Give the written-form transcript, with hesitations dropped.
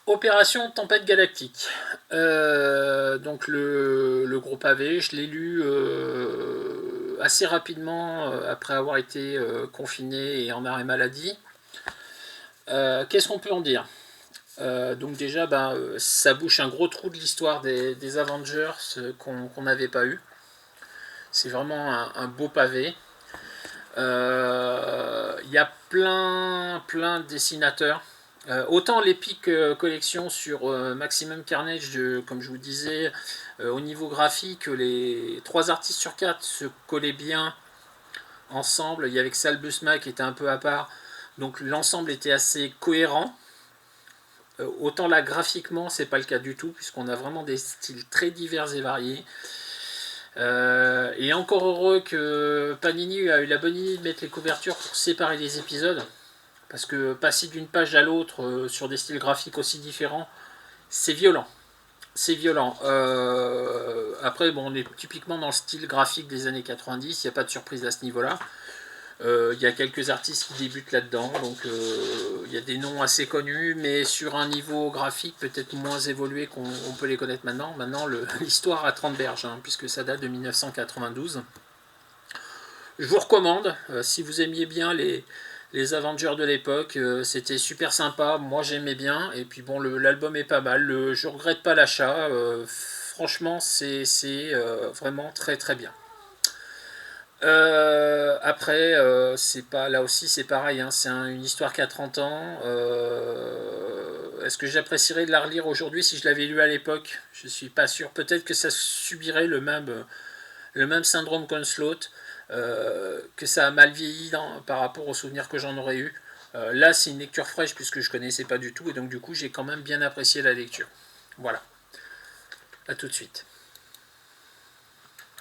Opération Tempête Galactique. Donc le gros pavé, je l'ai lu assez rapidement après avoir été confiné et en arrêt maladie. Qu'est-ce qu'on peut en dire? Donc déjà, ça bouche un gros trou de l'histoire des Avengers qu'on n'avait pas eu. C'est vraiment un beau pavé. Il y a plein de dessinateurs. Autant l'Epic Collection sur Maximum Carnage, comme je vous disais, au niveau graphique, les 3 artistes sur 4 se collaient bien ensemble. Il y avait que Sal Busma qui était un peu à part, donc l'ensemble était assez cohérent. Autant là, graphiquement, c'est pas le cas du tout, puisqu'on a vraiment des styles très divers et variés. Et encore heureux que Panini a eu la bonne idée de mettre les couvertures pour séparer les épisodes. Parce que passer d'une page à l'autre sur des styles graphiques aussi différents, c'est violent. C'est violent. Après, bon, on est typiquement dans le style graphique des années 90, il n'y a pas de surprise à ce niveau-là. Il y a quelques artistes qui débutent là-dedans, donc il y a des noms assez connus, mais sur un niveau graphique peut-être moins évolué qu'on peut les connaître maintenant. Maintenant, l'histoire a 30 berges, hein, puisque ça date de 1992. Je vous recommande, si vous aimiez bien les Avengers de l'époque, c'était super sympa, moi j'aimais bien, et puis bon, l'album est pas mal, je regrette pas l'achat, franchement c'est vraiment très très bien. Après, c'est pas là aussi c'est pareil, hein, c'est une histoire qui a 30 ans. Est-ce que j'apprécierais de la relire aujourd'hui si je l'avais lu à l'époque? Je suis pas sûr. Peut-être que ça subirait le même syndrome qu'Onslaught, que ça a mal vieilli par rapport aux souvenirs que j'en aurais eu. Là, c'est une lecture fraîche puisque je connaissais pas du tout et donc du coup, j'ai quand même bien apprécié la lecture. Voilà. À tout de suite.